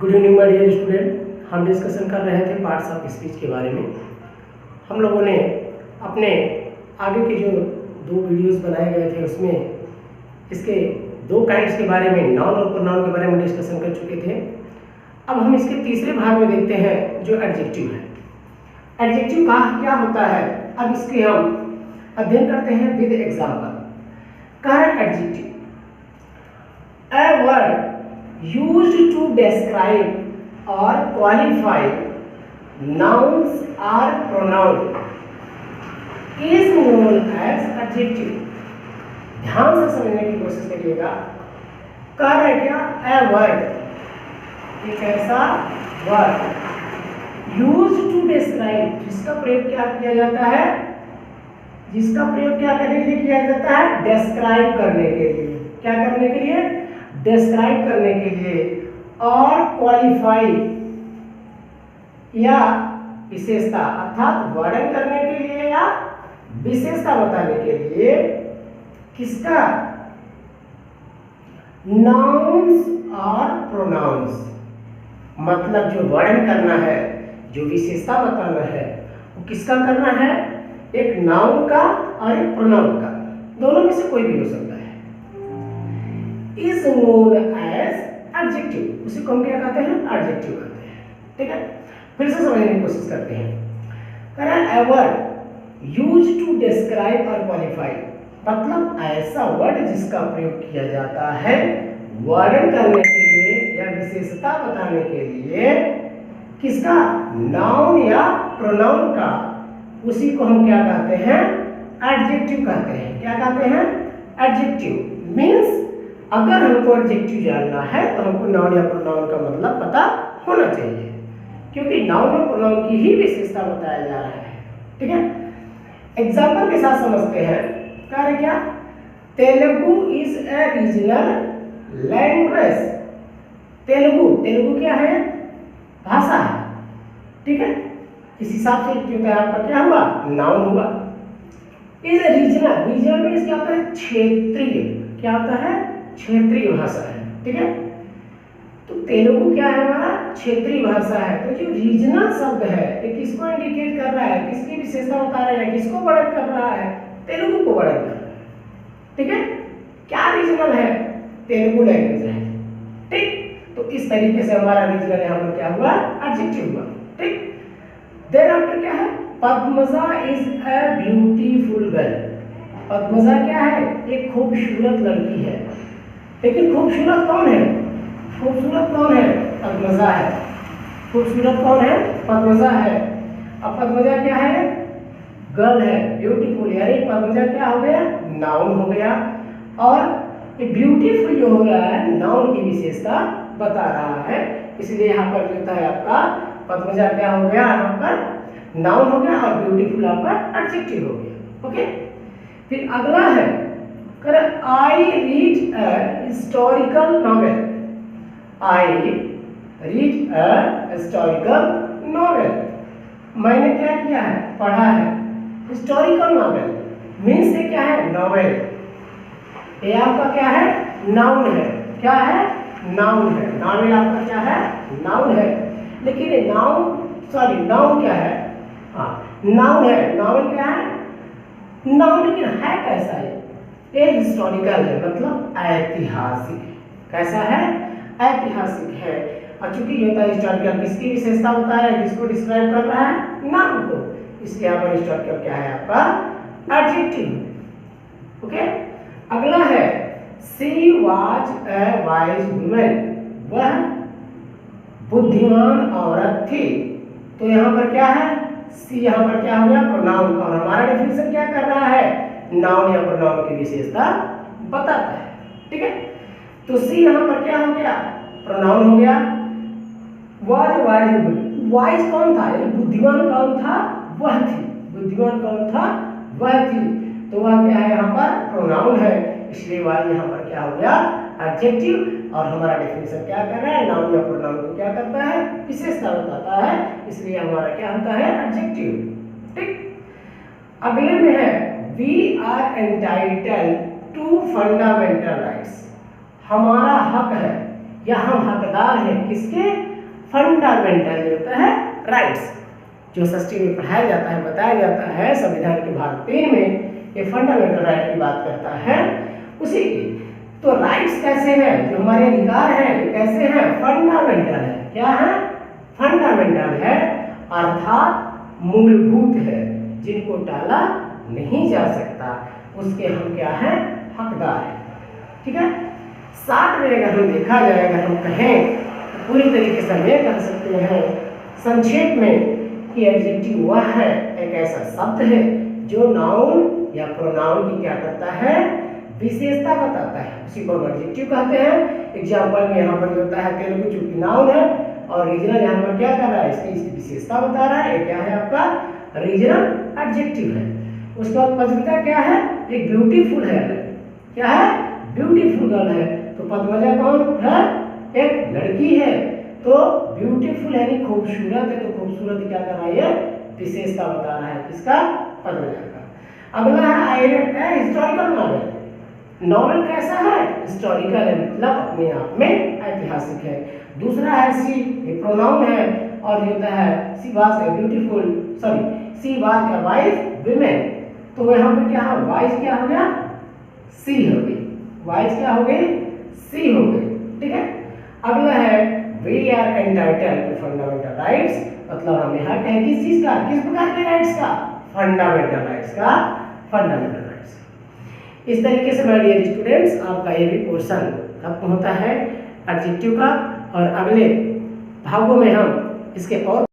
Good evening my dear student. हम discussion कर रहे थे पार्ट्स ऑफ स्पीच के बारे में। हम लोगों ने अपने आगे के जो 2 वीडियोस बनाए गए थे उसमें इसके 2 काइंड्स के बारे में, नाउन और प्रोनाउन के बारे में डिस्कशन कर चुके थे। अब हम इसके तीसरे भाग में देखते हैं जो एडजेक्टिव है। एडजेक्टिव का क्या होता है, अब इसके हम अध्ययन करते हैं विद एग्जाम्पल। कह रहे adjective a word used to describe or qualify nouns or pronoun is known as adjective। ध्यान से समझने की कोशिश करिएगा। कह रहे क्या, ए वर्ड, एक ऐसा वर्ड used to describe, जिसका प्रयोग क्या किया जाता है, जिसका प्रयोग क्या करने के लिए किया जाता है, डिस्क्राइब करने के लिए। क्या करने के लिए? डिस्क्राइब करने के लिए। और क्वालिफाई या विशेषता अर्थात वर्णन करने के लिए या विशेषता बताने के लिए किसका? नाउन्स और प्रोनाउंस। मतलब जो वर्णन करना है, जो विशेषता बताना है, वो किसका करना है? एक नाउन का और एक प्रोनाउन का, दोनों में से कोई भी हो सकता है। इज नोन एज एडजेक्टिव, उसी को हम क्या कहते हैं? एडजेक्टिव कहते हैं। ठीक है, फिर से समझने की कोशिश करते हैं। A word used to describe और क्वालिफाई, मतलब ऐसा वर्ड जिसका प्रयोग किया जाता है वर्णन करने के लिए या विशेषता बताने के लिए किसका? नाउन या प्रोनाउन का, उसी को हम क्या कहते हैं? एडजेक्टिव कहते हैं। क्या कहते हैं? एडजेक्टिव। मीन्स अगर हमको एडजेक्टिव जानना है तो हमको नाउन या प्रोनाउन का मतलब पता होना चाहिए, क्योंकि नाउन और प्रोनाउन की ही विशेषता बताया जा रहा है। ठीक है, एग्जाम्पल के साथ समझते हैं। कह रहे क्या, Telugu is a regional language. Telugu क्या है? भाषा है। ठीक है, इस हिसाब से जो है आपका क्या हुआ? नाउन हुआ। इज रीजनल, रीजनल में क्या होता है? क्षेत्रीय। क्या होता है? क्षेत्रीय भाषा है। ठीक है, तो तेलुगु क्या है? हमारा क्षेत्रीय भाषा है। तो जो रीजनल शब्द है ये किसको इंडिकेट कर रहा है, किसकी विशेषता बता रहा है, किसको वर्णन कर रहा है? तेलुगु को वर्णन कर रहा है। ठीक है, क्या रीजनल है? तेलुगु लैंग्वेज है। ठीक, तो इस तरीके से हमारा रीजनल यहाँ पर क्या हुआ? एडजेक्टिव हुआ। ठीक, देन आफ्टर क्या है? Padmaja is a beautiful girl. Padmaja क्या है? एक खूबसूरत लड़की है। लेकिन खूबसूरत कौन है? खूबसूरत कौन है? पद्मजा है। खूबसूरत कौन है? पद्मजा है। अब पद्मजा क्या है? गर्ल है, ब्यूटीफुल, यानी पद्मजा क्या हो गया? नाउन हो गया। और ये ब्यूटीफुल जो हो रहा है नाउन की विशेषता बता रहा है, इसलिए यहाँ पर जो है आपका पद्मजा क्या हो गया? यहाँ पर नाउन हो गया और ब्यूटीफुल आपका एडजेक्टिव हो गया। ओके, फिर अगला है, I read a historical novel. I read a historical novel, मैंने क्या किया है? पढ़ा है। हिस्टोरिकल नॉवेल मीन्स से क्या है? नॉवेल। ये आपका क्या है? नाउन है। क्या है? नाउन है। नॉवेल आपका क्या है? नाउन है। लेकिन ये नाउन क्या है? हाँ, नाउन है। नॉवेल क्या है? नाउन, लेकिन है कैसा है? ये हिस्टोरिकल है, मतलब ऐतिहासिक है। कैसा है? ऐतिहासिक है। और चूंकि ये होता है हिस्टोरिकल, किसकी विशेषता बता रहा है, किसको डिस्क्राइब कर रहा है? नाउन को, इसलिए यहाँ पर हिस्टोरिकल क्या है? आपका एडजेक्टिव। ओके, अगला है, she was a wise woman. वह बुद्धिमान औरत थी। तो यहाँ पर क्या है? सी यहाँ पर क्या हो गया? प्रोनाउन। और हमारा डेफिनेशन क्या कर रहा है? नाउन या प्रोनाउन की विशेषता बताता है। ठीक है, तो सी यहाँ पर क्या हो गया? प्रोनाउन हो गया। वाज वाइज, वाइज कौन था? यानी बुद्धिमान कौन था? वह थी। बुद्धिमान कौन था? वह थी। तो वह क्या है? यहाँ पर प्रोनाउन है, इसलिए वाइज यहाँ पर क्या हो गया? एडजेक्टिव। और हमारा डेफिनेशन क्या कर रहा है? नाउन या प्रोनाउन को क्या करता है? विशेषता बताता है, इसलिए हमारा क्या होता है? एडजेक्टिव। ठीक, अगले में है, we are entitled to fundamental rights. हमारा हक है या हम हकदार हैं किसके? फंडामेंटल होता है राइट्स, जो षष्ठी में पढ़ाया जाता है, बताया जाता है संविधान के भाग 3 में, ये फंडामेंटल राइट की बात करता है उसी की। तो राइट्स कैसे हैं, जो हमारे अधिकार हैं ये कैसे हैं, फंडामेंटल है। क्या है, फंडामेंटल है, अर्थात मूलभूत है, जिनको टाला नहीं जा सकता, उसके हम क्या हैं, हकदार हैं। ठीक है, साथ में अगर हम देखा जाए, अगर हम कहें तो पूरी तरीके से हम ये कह सकते हैं संक्षेप में कि एडजेक्टिव वह है, एक ऐसा शब्द है जो नाउन या प्रोनाउन की क्या करता है, विशेषता बताता है, उसी को एडजेक्टिव कहते हैं। एग्जाम्पल में यहाँ पर होता है तेलुगु, चूंकि नाउन है और रीजनल यहाँ पर क्या कर रहा है, इसकी विशेषता बता रहा है, ये क्या है आपका रीजनल एडजेक्टिव है। उसके बाद पदविता क्या है, एक ब्यूटीफुल है, क्या है, ब्यूटीफुल गर्ल है। तो पद्मजा कौन है, एक लड़की है, तो ब्यूटीफुल यानी खूबसूरत है, तो खूबसूरत क्या कर रहा है, विशेषता बता रहा है किसका, पद्मजा का। अगला है आई रेड है हिस्टोरिकल नॉवेल। नॉवेल कैसा है, हिस्टोरिकल है, मतलब अपने आप में ऐतिहासिक है। दूसरा है सी, ये प्रोनाउन है, और ये होता है she was a beautiful, sorry she was a wise women, तो यहाँ पे क्या है, वाइज क्या हो गया, सी हो गई, वाइज क्या हो गई, सी हो गई। ठीक है, अगला है we are entitled to fundamental rights, मतलब हम यहाँ कहें किस चीज का, किस प्रकार के राइट्स का, फंडामेंटल राइट्स का, फंडामेंटल राइट्स। इस तरीके से माय डियर स्टूडेंट्स आपका ये भी पोर्शन खत्म होता है एडजेक्टिव का, और अगले भागों में हम इसके और